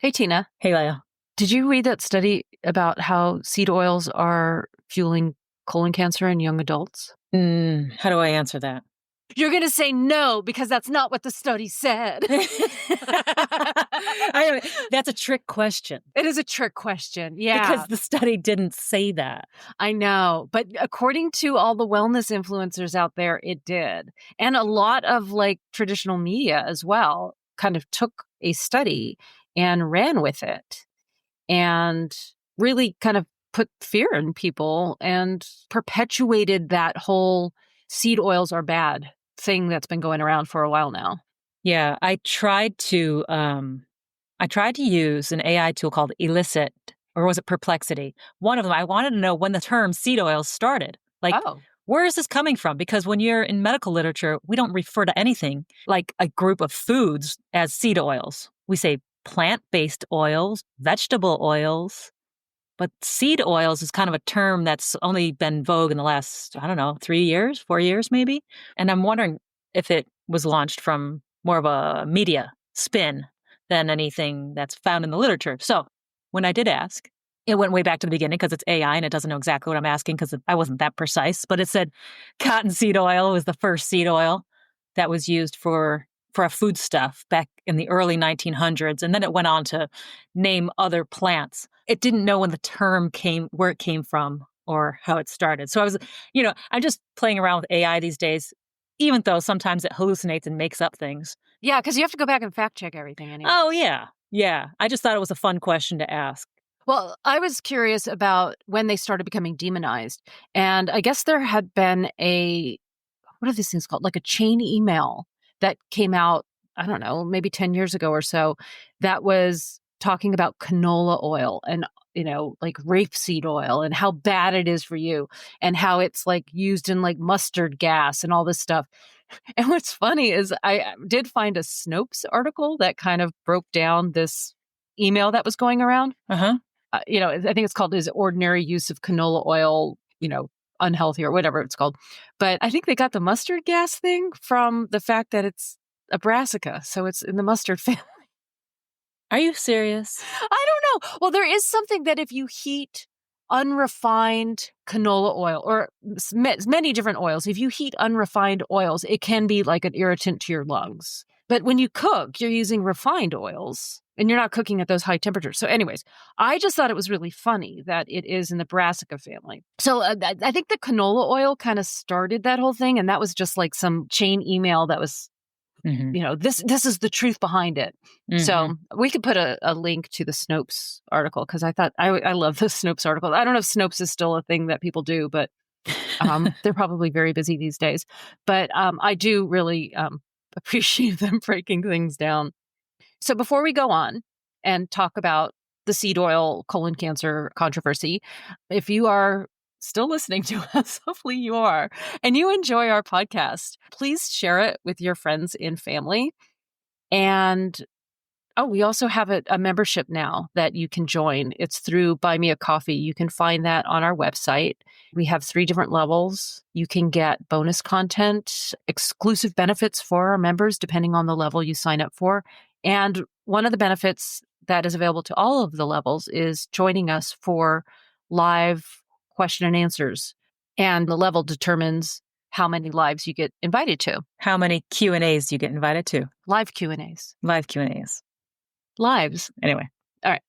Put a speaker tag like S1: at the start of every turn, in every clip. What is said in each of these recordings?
S1: Hey, Tina.
S2: Hey, Leia.
S1: Did you read that study about how seed oils are fueling colon cancer in young adults?
S2: How do I answer that?
S1: You're going to say no because that's not what the study said.
S2: That's a trick question.
S1: It is a trick question. Yeah.
S2: Because the study didn't say that.
S1: I know. But according to all the wellness influencers out there, it did. And a lot of traditional media as well kind of took a study and ran with it and really kind of put fear in people and perpetuated that whole seed oils are bad thing that's been going around for a while now.
S2: Yeah, I tried to use an AI tool called Elicit, or was it Perplexity? One of them. I wanted to know when the term seed oils started. Where is this coming from? Because when you're in medical literature, we don't refer to anything like a group of foods as seed oils. We say plant-based oils, vegetable oils. But seed oils is kind of a term that's only been vogue in the last, 3 years, 4 years maybe. And I'm wondering if it was launched from more of a media spin than anything that's found in the literature. So when I did ask, it went way back to the beginning because it's AI and it doesn't know exactly what I'm asking because I wasn't that precise. But it said cottonseed oil was the first seed oil that was used for a foodstuff back in the early 1900s. And then it went on to name other plants. It didn't know when the term where it came from or how it started. So I was, I'm just playing around with AI these days, even though sometimes it hallucinates and makes up things.
S1: Yeah, because you have to go back and fact check everything anyway.
S2: Oh, yeah. Yeah. I just thought it was a fun question to ask.
S1: Well, I was curious about when they started becoming demonized. And I guess there had been what are these things called? Like a chain email that came out, I don't know, maybe 10 years ago or so, that was talking about canola oil and, rapeseed oil and how bad it is for you and how it's used in mustard gas and all this stuff. And what's funny is I did find a Snopes article that kind of broke down this email that was going around.
S2: Uh-huh.
S1: I think it's called Is Ordinary Use of Canola Oil, unhealthy or whatever it's called. But I think they got the mustard gas thing from the fact that it's a brassica. So it's in the mustard family.
S2: Are you serious?
S1: I don't know. Well, there is something that if you heat unrefined canola oil or many different oils, if you heat unrefined oils, it can be like an irritant to your lungs. But when you cook, you're using refined oils and you're not cooking at those high temperatures. So anyways, I just thought it was really funny that it is in the brassica family. So I think the canola oil kind of started that whole thing. And that was just some chain email that was, this is the truth behind it. Mm-hmm. So we could put a link to the Snopes article because I thought I love the Snopes article. I don't know if Snopes is still a thing that people do, but they're probably very busy these days. But I do really appreciate them breaking things down. So before we go on and talk about the seed oil colon cancer controversy, if you are still listening to us, hopefully you are, and you enjoy our podcast, please share it with your friends and family. And we also have a membership now that you can join. It's through Buy Me a Coffee. You can find that on our website. We have 3 different levels. You can get bonus content, exclusive benefits for our members, depending on the level you sign up for. And one of the benefits that is available to all of the levels is joining us for live question and answers. And the level determines how many lives you get invited to.
S2: How many Q&As you get invited to?
S1: Live Q&As.
S2: Live Q&As.
S1: Lives.
S2: Anyway.
S1: All right.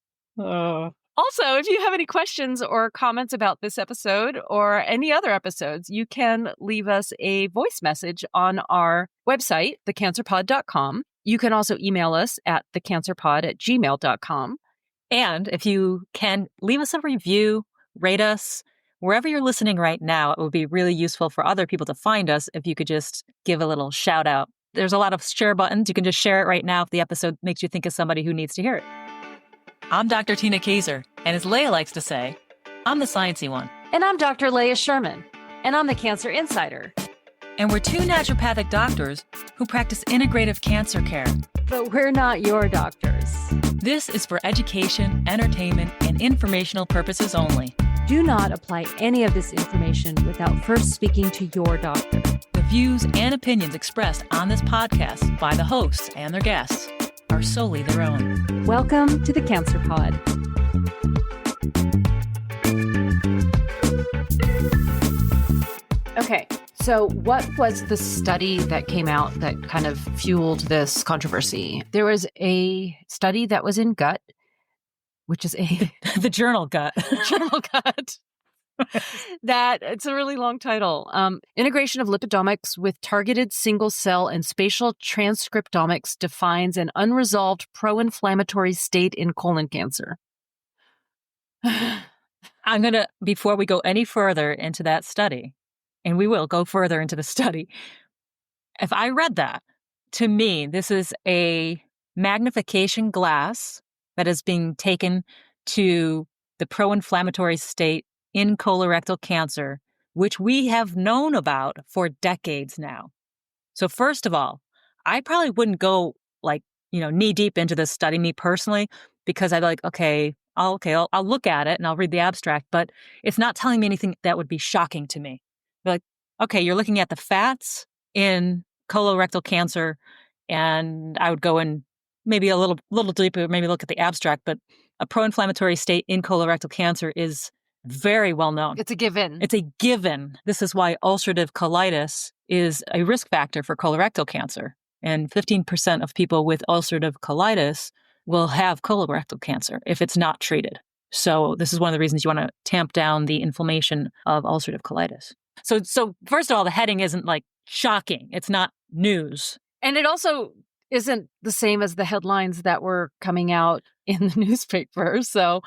S1: Also, if you have any questions or comments about this episode or any other episodes, you can leave us a voice message on our website, thecancerpod.com. You can also email us at thecancerpod@gmail.com.
S2: And if you can, leave us a review, rate us. Wherever you're listening right now, it would be really useful for other people to find us if you could just give a little shout out. There's a lot of share buttons. You can just share it right now if the episode makes you think of somebody who needs to hear it. I'm Dr. Tina Kaiser, and as Leia likes to say, I'm the sciencey one.
S1: And I'm Dr. Leia Sherman, and I'm the Cancer Insider.
S2: And we're 2 naturopathic doctors who practice integrative cancer care.
S1: But we're not your doctors.
S2: This is for education, entertainment, and informational purposes only.
S1: Do not apply any of this information without first speaking to your doctor.
S2: The views and opinions expressed on this podcast by the hosts and their guests are are solely their own.
S3: Welcome to the Cancer Pod.
S1: Okay, so what was the study that came out that kind of fueled this controversy? There was a study that was in Gut, which is
S2: the journal Gut.
S1: Journal Gut. That it's a really long title. Integration of lipidomics with targeted single cell and spatial transcriptomics defines an unresolved pro-inflammatory state in colon cancer.
S2: I'm going to, before we go any further into that study, and we will go further into the study, if I read that, to me, this is a magnification glass that is being taken to the pro-inflammatory state in colorectal cancer, which we have known about for decades now. So first of all, I probably wouldn't go knee deep into this study, me personally, because I'd like, I'll look at it and I'll read the abstract, but it's not telling me anything that would be shocking to me. Like, okay, you're looking at the fats in colorectal cancer, and I would go in maybe a little deeper, maybe look at the abstract, but a pro-inflammatory state in colorectal cancer is very well known.
S1: It's a given.
S2: It's a given. This is why ulcerative colitis is a risk factor for colorectal cancer. And 15% of people with ulcerative colitis will have colorectal cancer if it's not treated. So this is one of the reasons you want to tamp down the inflammation of ulcerative colitis. So first of all, the heading isn't like shocking. It's not news.
S1: And it also isn't the same as the headlines that were coming out in the newspaper. So,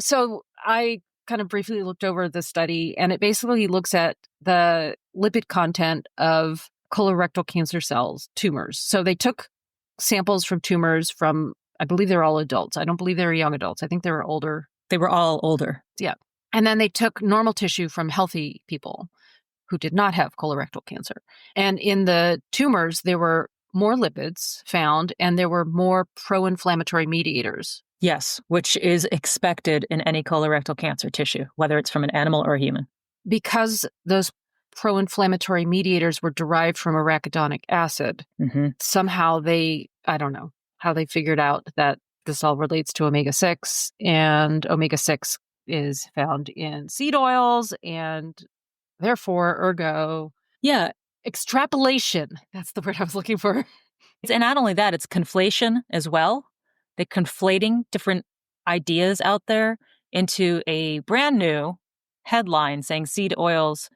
S1: so I kind of briefly looked over the study, and it basically looks at the lipid content of colorectal cancer cells, tumors. So they took samples from tumors from, I believe they're all adults. I don't believe they were young adults. I think they were older.
S2: They were all older.
S1: Yeah. And then they took normal tissue from healthy people who did not have colorectal cancer. And in the tumors, there were more lipids found, and there were more pro-inflammatory mediators.
S2: Yes, which is expected in any colorectal cancer tissue, whether it's from an animal or a human.
S1: Because those pro-inflammatory mediators were derived from arachidonic acid, somehow I don't know how they figured out that this all relates to omega-6, and omega-6 is found in seed oils, and therefore, ergo, extrapolation. That's the word I was looking for.
S2: And not only that, it's conflation as well. They're conflating different ideas out there into a brand new headline saying seed oils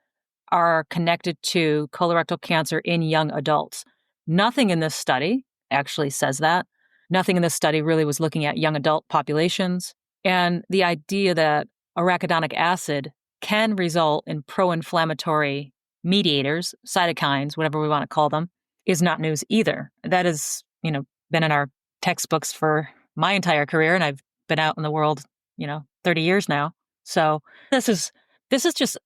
S2: are connected to colorectal cancer in young adults. Nothing in this study actually says that. Nothing in this study really was looking at young adult populations. And the idea that arachidonic acid can result in pro-inflammatory mediators, cytokines, whatever we want to call them, is not news either. That has, been in our textbooks for my entire career, and I've been out in the world, 30 years now. So this is just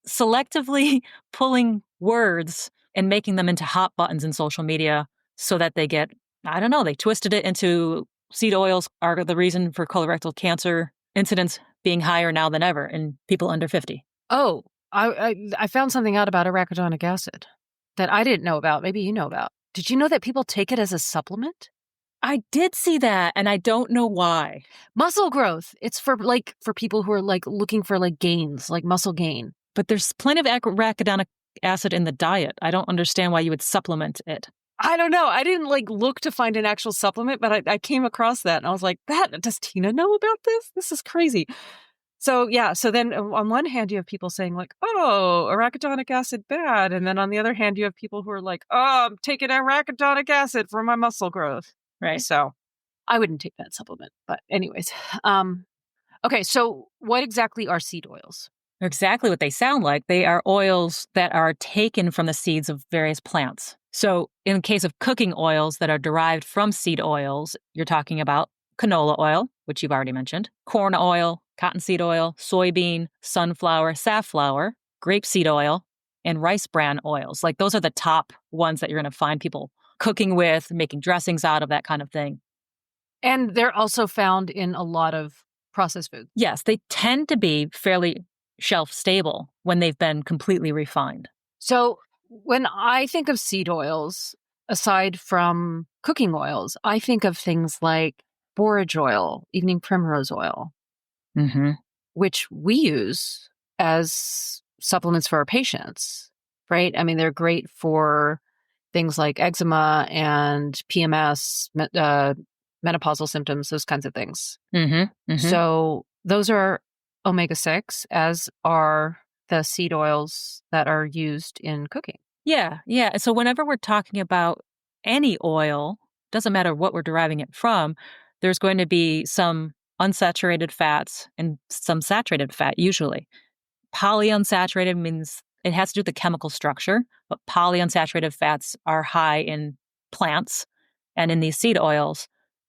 S2: selectively pulling words and making them into hot buttons in social media so that they get, they twisted it into seed oils are the reason for colorectal cancer incidence being higher now than ever in people under 50.
S1: Oh, I found something out about arachidonic acid that I didn't know about. Maybe you know about. Did you know that people take it as a supplement?
S2: I did see that, and I don't know why.
S1: Muscle growth. It's for people who are looking for gains, like muscle gain.
S2: But there's plenty of arachidonic acid in the diet. I don't understand why you would supplement it.
S1: I don't know. I didn't look to find an actual supplement, but I came across that, and I was like, does Tina know about this? This is crazy. So, so then on one hand, you have people saying oh, arachidonic acid bad. And then on the other hand, you have people who are like, oh, I'm taking arachidonic acid for my muscle growth.
S2: Right.
S1: So I wouldn't take that supplement. But anyways, okay. So what exactly are seed oils?
S2: They're exactly what they sound like. They are oils that are taken from the seeds of various plants. So in the case of cooking oils that are derived from seed oils, you're talking about canola oil, which you've already mentioned, corn oil, cottonseed oil, soybean, sunflower, safflower, grapeseed oil, and rice bran oils. Those are the top ones that you're going to find people cooking with, making dressings out of, that kind of thing.
S1: And they're also found in a lot of processed foods.
S2: Yes, they tend to be fairly shelf stable when they've been completely refined.
S1: So when I think of seed oils, aside from cooking oils, I think of things like borage oil, evening primrose oil, which we use as supplements for our patients, right? I mean, they're great for things like eczema and PMS, menopausal symptoms, those kinds of things. So those are omega-6, as are the seed oils that are used in cooking.
S2: Yeah. So whenever we're talking about any oil, doesn't matter what we're deriving it from, there's going to be some unsaturated fats and some saturated fat usually. Polyunsaturated means it has to do with the chemical structure, but polyunsaturated fats are high in plants and in these seed oils.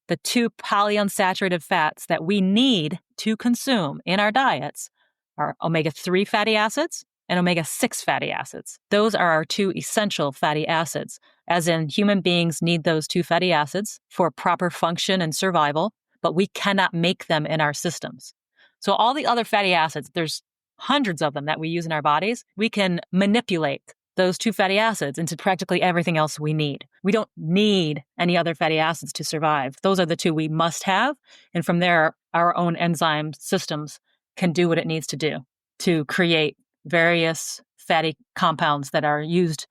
S2: The two polyunsaturated fats that we need to consume in our diets are omega-3 fatty acids and omega-6 fatty acids. Those are our two essential fatty acids, as in human beings need those two fatty acids for proper function and survival, but we cannot make them in our systems. So all the other fatty acids, there's hundreds of them that we use in our bodies, we can manipulate those two fatty acids into practically everything else we need. We don't need any other fatty acids to survive. Those are the two we must have. And from there, our own enzyme systems can do what it needs to do to create various fatty compounds that are used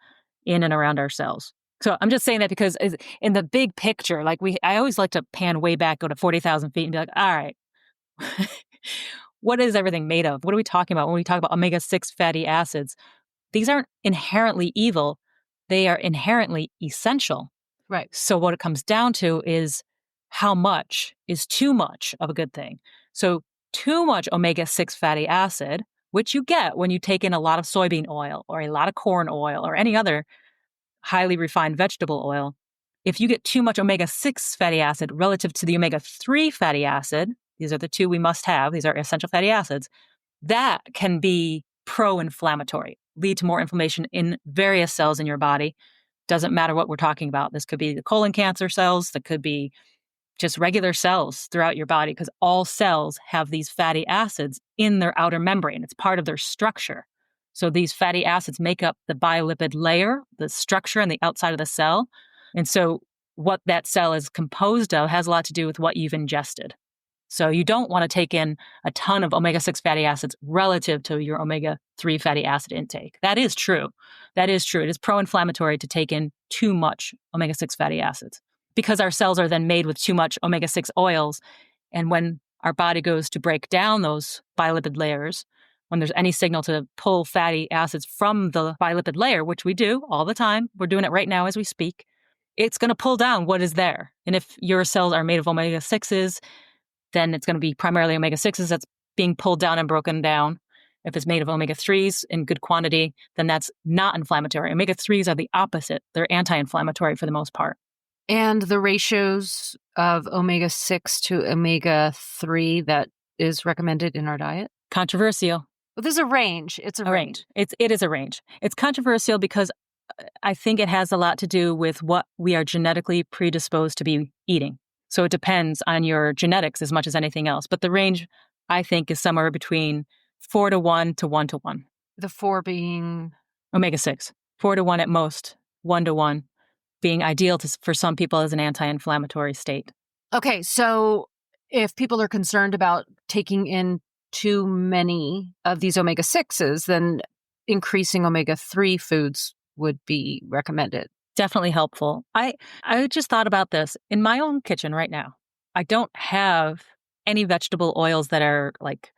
S2: in and around our cells. So I'm just saying that because in the big picture, I always like to pan way back, go to 40,000 feet and be like, all right, what is everything made of? What are we talking about when we talk about omega-6 fatty acids? These aren't inherently evil. They are inherently essential.
S1: Right.
S2: So what it comes down to is how much is too much of a good thing. So too much omega-6 fatty acid, which you get when you take in a lot of soybean oil or a lot of corn oil or any other highly refined vegetable oil, if you get too much omega-6 fatty acid relative to the omega-3 fatty acid, these are the two we must have, these are essential fatty acids, that can be pro-inflammatory, lead to more inflammation in various cells in your body. Doesn't matter what we're talking about. This could be the colon cancer cells, that could be just regular cells throughout your body, because all cells have these fatty acids in their outer membrane. It's part of their structure. So these fatty acids make up the bilipid layer, the structure on the outside of the cell. And so what that cell is composed of has a lot to do with what you've ingested. So you don't want to take in a ton of omega-6 fatty acids relative to your omega-3 fatty acid intake. That is true. It is pro-inflammatory to take in too much omega-6 fatty acids because our cells are then made with too much omega-6 oils. And when our body goes to break down those bilipid layers, when there's any signal to pull fatty acids from the bilipid layer, which we do all the time, we're doing it right now as we speak, it's going to pull down what is there. And if your cells are made of omega-6s, then it's going to be primarily omega-6s that's being pulled down and broken down. If it's made of omega-3s in good quantity, then that's not inflammatory. Omega-3s are the opposite. They're anti-inflammatory for the most part.
S1: And the ratios of omega-6 to omega-3 that is recommended in our diet?
S2: Controversial.
S1: Well, there's a range. It's a range.
S2: It is a range. It's controversial because I think it has a lot to do with what we are genetically predisposed to be eating. So it depends on your genetics as much as anything else. But the range, I think, is somewhere between 4-to-1 to 1-to-1.
S1: The 4 being?
S2: Omega-6. 4-to-1 at most, 1-to-1 being ideal for some people as an anti-inflammatory state.
S1: Okay, so if people are concerned about taking in too many of these omega-6s, then increasing omega-3 foods would be recommended.
S2: Definitely helpful. I just thought about this. In my own kitchen right now, I don't have any vegetable oils that are like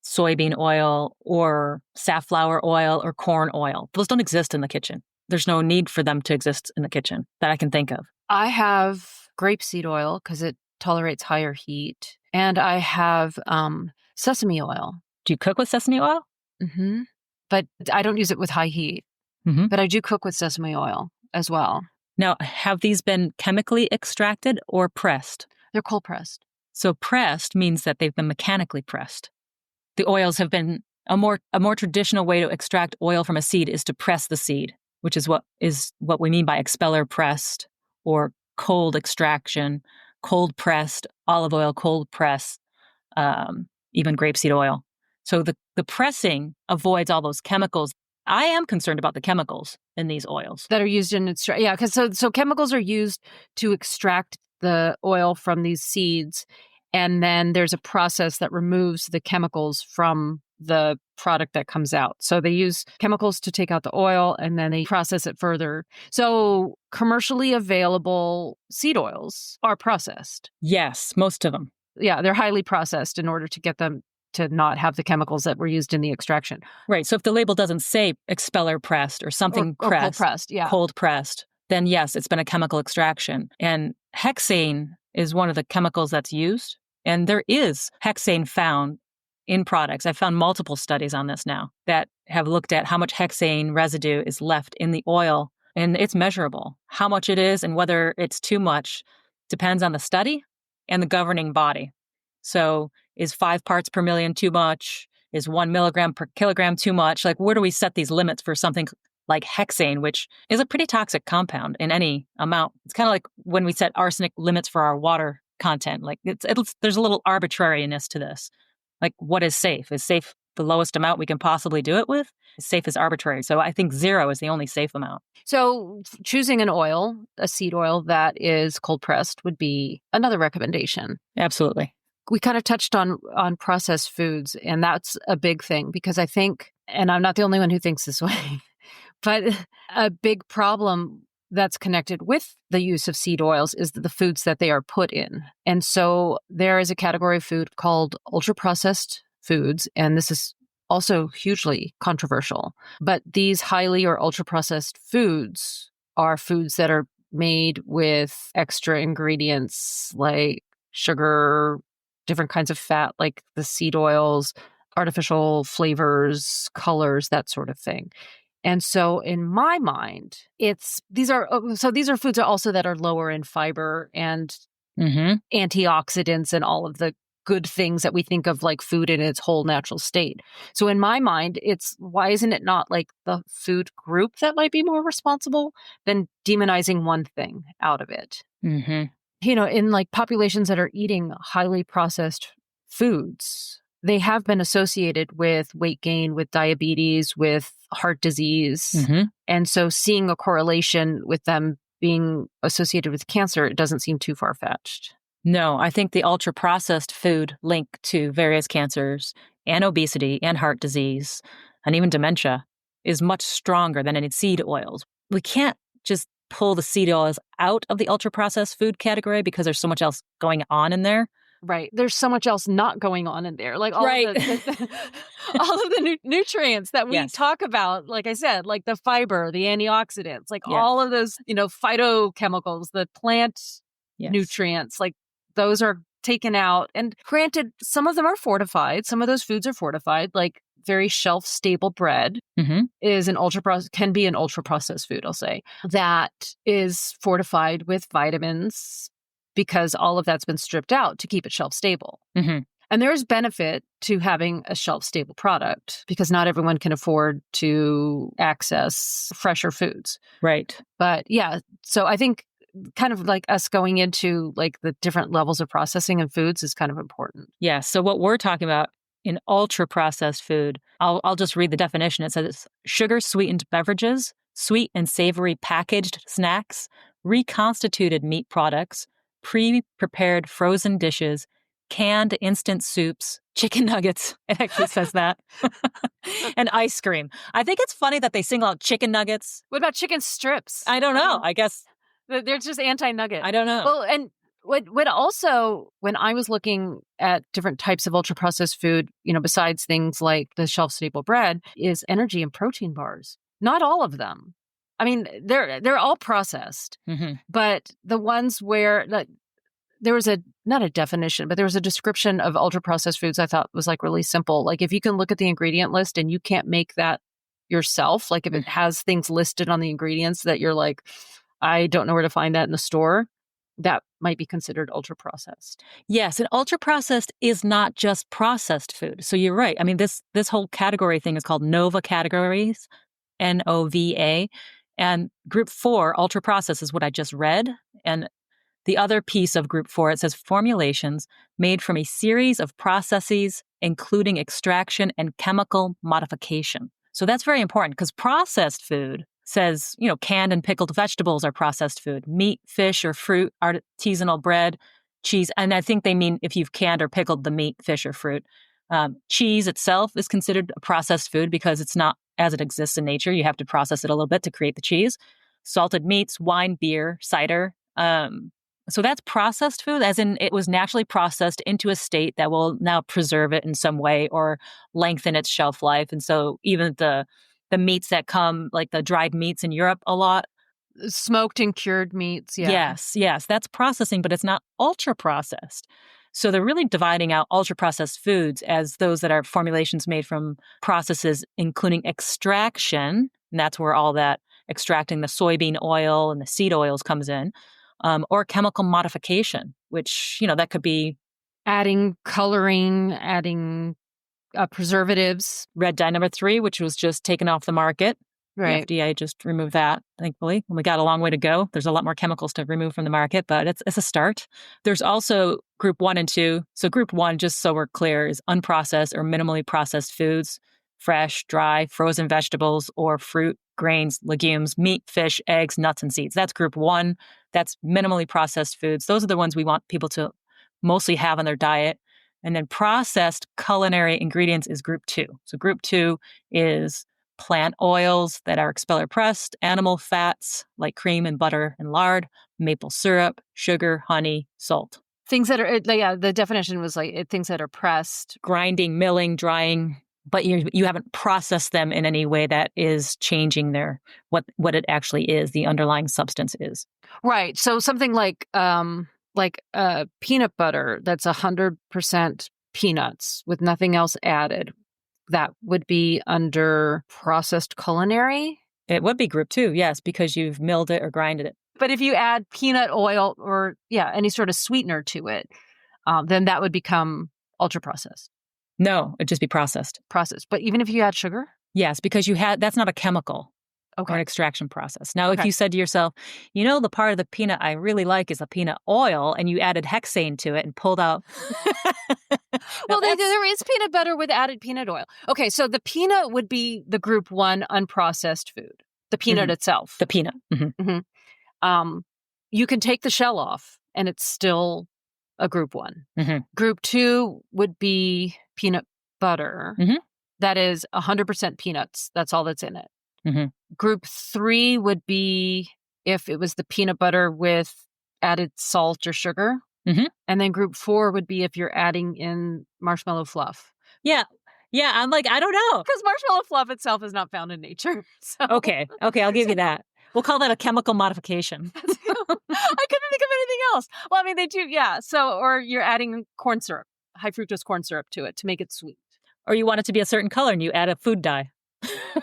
S2: soybean oil or safflower oil or corn oil. Those don't exist in the kitchen. There's no need for them to exist in the kitchen that I can think of.
S1: I have grapeseed oil because it tolerates higher heat. And I have sesame oil.
S2: Do you cook with sesame oil?
S1: Mm-hmm. But I don't use it with high heat.
S2: Mm-hmm.
S1: But I do cook with sesame oil as well.
S2: Now, have these been chemically extracted or pressed?
S1: They're cold pressed.
S2: So pressed means that they've been mechanically pressed. The oils have been a more traditional way to extract oil from a seed is to press the seed, which is what we mean by expeller pressed or cold extraction, cold pressed olive oil, cold press, even grapeseed oil. So the pressing avoids all those chemicals I am concerned about the chemicals in these oils
S1: that are used in extract. Yeah, because so chemicals are used to extract the oil from these seeds, and then there's a process that removes the chemicals from the product that comes out. So they use chemicals to take out the oil, and then they process it further. So commercially available seed oils are processed.
S2: Yes, most of them.
S1: Yeah, they're highly processed in order to get them to not have the chemicals that were used in the extraction.
S2: Right. So if the label doesn't say expeller pressed or something
S1: or cold pressed, yeah.
S2: Cold pressed, then yes, it's been a chemical extraction. And hexane is one of the chemicals that's used. And there is hexane found in products. I've found multiple studies on this now that have looked at how much hexane residue is left in the oil. And it's measurable. How much it is and whether it's too much depends on the study and the governing body. So is 5 parts per million too much? Is 1 milligram per kilogram too much? Like, where do we set these limits for something like hexane, which is a pretty toxic compound in any amount? It's kind of like when we set arsenic limits for our water content. Like, there's a little arbitrariness to this. Like, what is safe? Is safe the lowest amount we can possibly do it with? Safe is arbitrary. So I think 0 is the only safe amount.
S1: So choosing an oil, a seed oil that is cold pressed would be another recommendation.
S2: Absolutely.
S1: We kind of touched on processed foods, and that's a big thing because I think, and I'm not the only one who thinks this way, but a big problem that's connected with the use of seed oils is the foods that they are put in. And so there is a category of food called ultra-processed foods, and this is also hugely controversial. But these highly or ultra-processed foods are foods that are made with extra ingredients like sugar, different kinds of fat, like the seed oils, artificial flavors, colors, that sort of thing. And so in my mind, these are foods also that are lower in fiber and antioxidants and all of the good things that we think of like food in its whole natural state. So in my mind, why isn't it not like the food group that might be more responsible than demonizing one thing out of it?
S2: Mm-hmm.
S1: In like populations that are eating highly processed foods, they have been associated with weight gain, with diabetes, with heart disease.
S2: Mm-hmm.
S1: And so seeing a correlation with them being associated with cancer, it doesn't seem too far-fetched.
S2: No, I think the ultra-processed food link to various cancers and obesity and heart disease and even dementia is much stronger than any seed oils. We can't just pull the seed oils out of the ultra-processed food category because there's so much else going on in there.
S1: Right. There's so much else not going on in there. Like all
S2: right.
S1: of all of the nutrients that we talk about, like I said, like the fiber, the antioxidants, like all of those, phytochemicals, the plant nutrients, like those are taken out. And granted, some of them are fortified. Some of those foods are fortified, like very shelf-stable bread is can be an ultra-processed food, I'll say, that is fortified with vitamins because all of that's been stripped out to keep it shelf-stable.
S2: Mm-hmm.
S1: And there's benefit to having a shelf-stable product because not everyone can afford to access fresher foods.
S2: Right.
S1: But yeah, so I think kind of like us going into like the different levels of processing in foods is kind of important.
S2: Yeah. So what we're talking about in ultra-processed food, I'll just read the definition. It says sugar-sweetened beverages, sweet and savory packaged snacks, reconstituted meat products, pre-prepared frozen dishes, canned instant soups, chicken nuggets. It actually says that. And ice cream. I think it's funny that they single out chicken nuggets.
S1: What about chicken strips?
S2: I don't know. I guess
S1: they're just anti-nugget.
S2: I don't know.
S1: Well, and what also, when I was looking at different types of ultra-processed food, besides things like the shelf-stable bread, is energy and protein bars. Not all of them. I mean, they're all processed, but the ones where there was not a definition, but there was a description of ultra-processed foods I thought was like really simple. Like if you can look at the ingredient list and you can't make that yourself, like if it has things listed on the ingredients that you're like, I don't know where to find that in the store, that might be considered ultra-processed.
S2: Yes, and ultra-processed is not just processed food. So you're right. I mean, this whole category thing is called NOVA categories, NOVA. And group 4, ultra-processed, is what I just read. And the other piece of group 4, it says formulations made from a series of processes, including extraction and chemical modification. So that's very important because processed food says, canned and pickled vegetables are processed food. Meat, fish, or fruit, artisanal bread, cheese. And I think they mean if you've canned or pickled the meat, fish, or fruit. Cheese itself is considered a processed food because it's not as it exists in nature. You have to process it a little bit to create the cheese. Salted meats, wine, beer, cider. So that's processed food, as in it was naturally processed into a state that will now preserve it in some way or lengthen its shelf life. And so even the meats that come, like the dried meats in Europe a lot.
S1: Smoked and cured meats, yeah.
S2: Yes, that's processing, but it's not ultra processed. So they're really dividing out ultra processed foods as those that are formulations made from processes, including extraction. And that's where all that extracting the soybean oil and the seed oils comes in, or chemical modification, which, that could be
S1: adding coloring, adding preservatives.
S2: Red dye number 3, which was just taken off the market.
S1: Right.
S2: The FDA just removed that, thankfully. And we got a long way to go. There's a lot more chemicals to remove from the market, but it's a start. There's also group 1 and 2. So group 1, just so we're clear, is unprocessed or minimally processed foods, fresh, dry, frozen vegetables, or fruit, grains, legumes, meat, fish, eggs, nuts, and seeds. That's group 1. That's minimally processed foods. Those are the ones we want people to mostly have on their diet. And then processed culinary ingredients is group 2. So group 2 is plant oils that are expeller pressed, animal fats like cream and butter and lard, maple syrup, sugar, honey, salt.
S1: Things that are, the definition was like things that are pressed.
S2: Grinding, milling, drying, but you haven't processed them in any way that is changing what it actually is, the underlying substance is.
S1: Right. So something like peanut butter that's 100% peanuts with nothing else added. That would be under processed culinary?
S2: It would be group 2, yes, because you've milled it or grinded it.
S1: But if you add peanut oil or, any sort of sweetener to it, then that would become ultra-processed.
S2: No, it'd just be processed.
S1: Processed. But even if you add sugar?
S2: Yes, because that's not a chemical.
S1: Okay.
S2: Or an extraction process. Now, if you said to yourself, the part of the peanut I really like is the peanut oil, and you added hexane to it and pulled out.
S1: Well, there is peanut butter with added peanut oil. Okay, so the peanut would be the group 1 unprocessed food. The peanut itself.
S2: The peanut. Mm-hmm.
S1: Mm-hmm. You can take the shell off, and it's still a group 1.
S2: Mm-hmm.
S1: Group 2 would be peanut butter.
S2: Mm-hmm.
S1: That is 100% peanuts. That's all that's in it.
S2: Mm-hmm.
S1: Group 3 would be if it was the peanut butter with added salt or sugar.
S2: Mm-hmm.
S1: And then group 4 would be if you're adding in marshmallow fluff.
S2: Yeah. I'm like, I don't know.
S1: Because marshmallow fluff itself is not found in nature. So.
S2: Okay, I'll give you that. We'll call that a chemical modification.
S1: I couldn't think of anything else. Well, I mean, they do, yeah. So, or you're adding corn syrup, high fructose corn syrup to it to make it sweet.
S2: Or you want it to be a certain color and you add a food dye.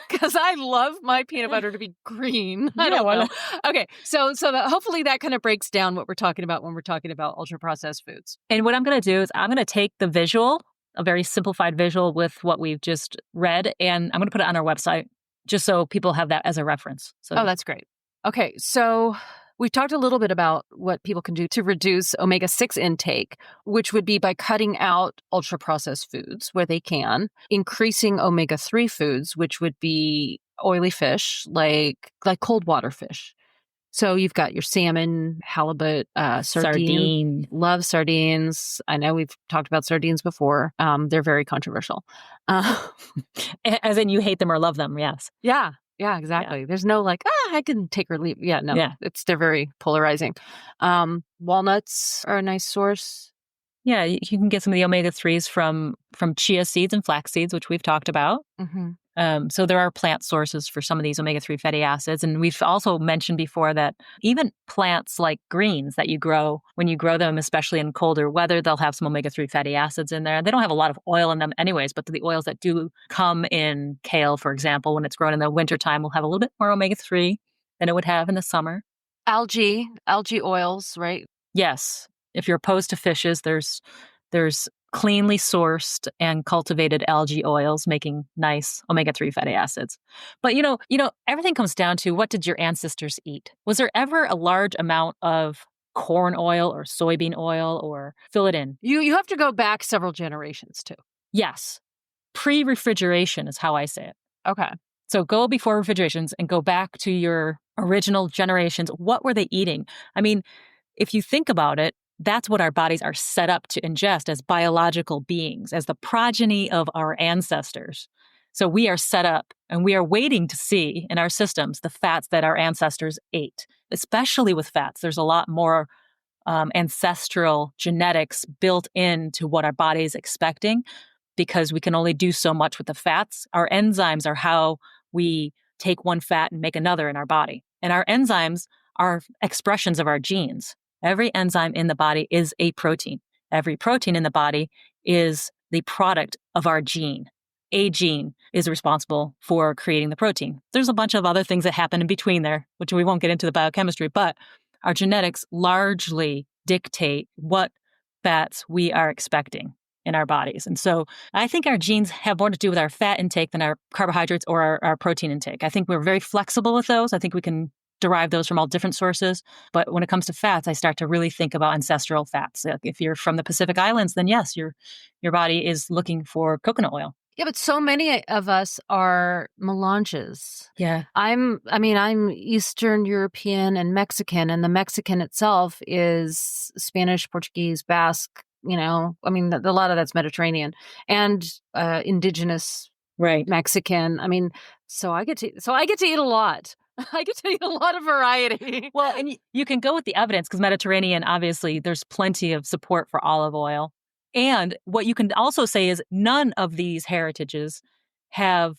S1: Because I love my peanut butter to be green. I don't know. Okay, so hopefully that kind of breaks down what we're talking about when we're talking about ultra-processed foods.
S2: And what I'm going to do is I'm going to take the visual, a very simplified visual with what we've just read, and I'm going to put it on our website just so people have that as a reference. So,
S1: that's great. Okay, so we've talked a little bit about what people can do to reduce omega-6 intake, which would be by cutting out ultra-processed foods where they can, increasing omega-3 foods, which would be oily fish, like cold water fish. So you've got your salmon, halibut, sardine. Love sardines. I know we've talked about sardines before. They're very controversial.
S2: As in you hate them or love them, yes.
S1: Yeah. Yeah, exactly. Yeah. There's no I can take or leave. Yeah, no. Yeah. They're very polarizing. Walnuts are a nice source.
S2: Yeah, you can get some of the omega-3s from chia seeds and flax seeds, which we've talked about.
S1: Mm-hmm.
S2: So there are plant sources for some of these omega-3 fatty acids. And we've also mentioned before that even plants like greens that you grow, when you grow them, especially in colder weather, they'll have some omega-3 fatty acids in there. They don't have a lot of oil in them anyways, but the oils that do come in kale, for example, when it's grown in the wintertime, will have a little bit more omega-3 than it would have in the summer.
S1: Algae oils, right?
S2: Yes. If you're opposed to fishes, there's cleanly sourced and cultivated algae oils making nice omega-3 fatty acids. But everything comes down to, what did your ancestors eat? Was there ever a large amount of corn oil or soybean oil, or fill it in?
S1: You have to go back several generations too.
S2: Yes. Pre-refrigeration is how I say it.
S1: Okay.
S2: So go before refrigerations and go back to your original generations. What were they eating? I mean, if you think about it, that's what our bodies are set up to ingest as biological beings, as the progeny of our ancestors. So we are set up and we are waiting to see in our systems the fats that our ancestors ate, especially with fats. There's a lot more ancestral genetics built into what our body is expecting because we can only do so much with the fats. Our enzymes are how we take one fat and make another in our body. And our enzymes are expressions of our genes. Every enzyme in the body is a protein. Every protein in the body is the product of our gene. A gene is responsible for creating the protein. There's a bunch of other things that happen in between there, which we won't get into the biochemistry, but our genetics largely dictate what fats we are expecting in our bodies. And so I think our genes have more to do with our fat intake than our carbohydrates or our protein intake. I think we're very flexible with those. I think we can derive those from all different sources. But when it comes to fats, I start to really think about ancestral fats. If you're from the Pacific Islands, then yes, your body is looking for coconut oil.
S1: Yeah, but so many of us are melanges.
S2: Yeah.
S1: I'm Eastern European and Mexican, and the Mexican itself is Spanish, Portuguese, Basque, a lot of that's Mediterranean and indigenous
S2: right.
S1: Mexican. So I get to eat a lot. I get to eat a lot of variety.
S2: Well, and you can go with the evidence because Mediterranean, obviously, there's plenty of support for olive oil. And what you can also say is none of these heritages have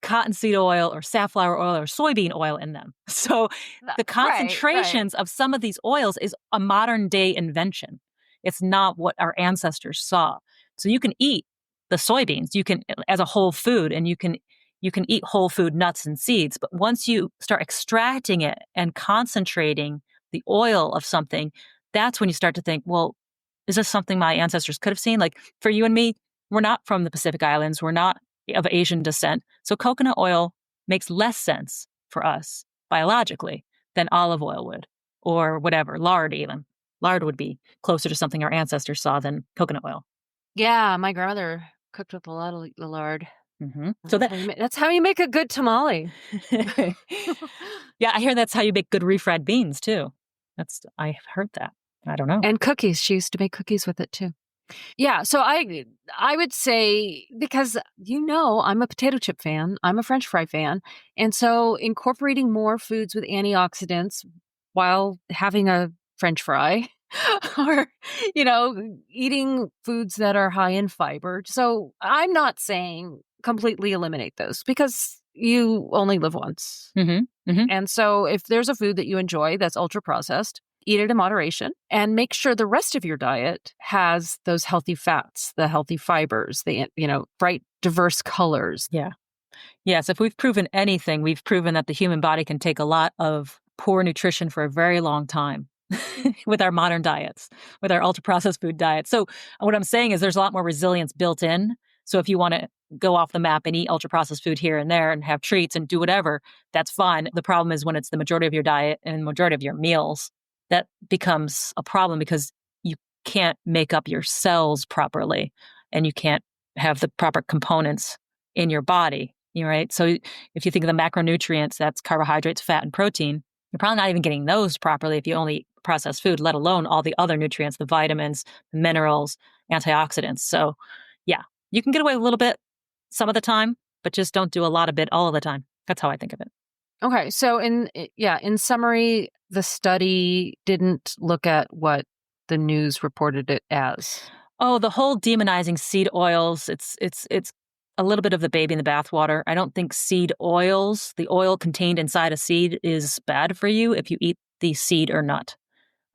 S2: cottonseed oil or safflower oil or soybean oil in them. So the concentrations of some of these oils is a modern day invention. It's not what our ancestors saw. So you can eat the soybeans, you can as a whole food, and you can eat whole food nuts and seeds. But once you start extracting it and concentrating the oil of something, that's when you start to think, well, is this something my ancestors could have seen? Like for you and me, we're not from the Pacific Islands. We're not of Asian descent. So coconut oil makes less sense for us biologically than olive oil would or whatever, lard even. Lard would be closer to something our ancestors saw than coconut oil.
S1: Yeah, my grandmother cooked with a lot of lard.
S2: Mm-hmm. So
S1: that's how you make a good tamale.
S2: Yeah, I hear that's how you make good refried beans too. I've heard that. I don't know.
S1: And cookies. She used to make cookies with it too. Yeah, so I would say, because I'm a potato chip fan, I'm a French fry fan, and so incorporating more foods with antioxidants while having a French fry or, eating foods that are high in fiber. So I'm not saying completely eliminate those because you only live once.
S2: Mm-hmm. Mm-hmm.
S1: And so if there's a food that you enjoy that's ultra processed, eat it in moderation and make sure the rest of your diet has those healthy fats, the healthy fibers, the, bright, diverse colors.
S2: Yeah. Yes. If we've proven anything, we've proven that the human body can take a lot of poor nutrition for a very long time with our modern diets, with our ultra processed food diet. So what I'm saying is there's a lot more resilience built in. So if you want to go off the map and eat ultra processed food here and there and have treats and do whatever, that's fine. The problem is when it's the majority of your diet and majority of your meals, that becomes a problem because you can't make up your cells properly and you can't have the proper components in your body, right? So if you think of the macronutrients, that's carbohydrates, fat, and protein, you're probably not even getting those properly if you only eat processed food, let alone all the other nutrients, the vitamins, the minerals, antioxidants. So yeah, you can get away with a little bit some of the time, but just don't do a lot of it all of the time. That's how I think of it.
S1: Okay. So in summary, the study didn't look at what the news reported it as.
S2: Oh, the whole demonizing seed oils, it's a little bit of the baby in the bathwater. I don't think seed oils, the oil contained inside a seed is bad for you if you eat the seed or nut.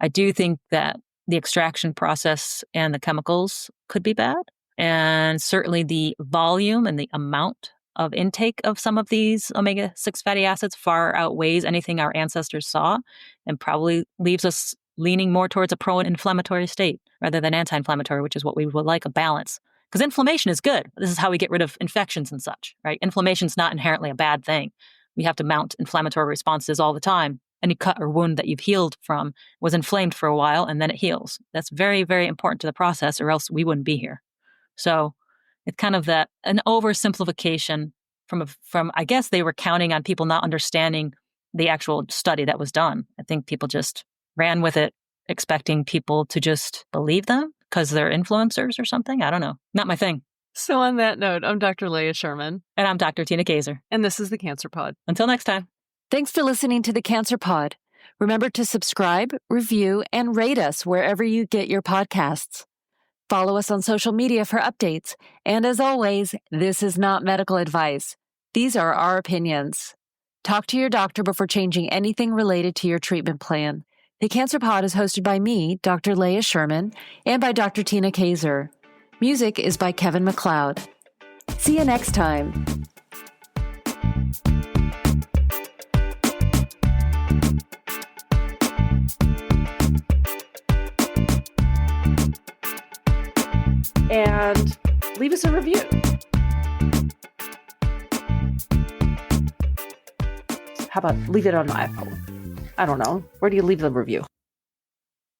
S2: I do think that the extraction process and the chemicals could be bad. And certainly the volume and the amount of intake of some of these omega-6 fatty acids far outweighs anything our ancestors saw and probably leaves us leaning more towards a pro-inflammatory state rather than anti-inflammatory, which is what we would like, a balance. Because inflammation is good. This is how we get rid of infections and such, right? Inflammation is not inherently a bad thing. We have to mount inflammatory responses all the time. Any cut or wound that you've healed from was inflamed for a while and then it heals. That's very, very important to the process or else we wouldn't be here. So it's kind of an oversimplification from I guess they were counting on people not understanding the actual study that was done. I think people just ran with it, expecting people to just believe them because they're influencers or something. I don't know. Not my thing.
S1: So on that note, I'm Dr. Leah Sherman.
S2: And I'm Dr. Tina Kaiser.
S1: And this is The Cancer Pod.
S2: Until next time.
S1: Thanks for listening to The Cancer Pod. Remember to subscribe, review, and rate us wherever you get your podcasts. Follow us on social media for updates. And as always, this is not medical advice. These are our opinions. Talk to your doctor before changing anything related to your treatment plan. The Cancer Pod is hosted by me, Dr. Leah Sherman, and by Dr. Tina Kaiser. Music is by Kevin MacLeod. See you next time. And leave us a review. How about leave it on my iPhone? I don't know. Where do you leave the review?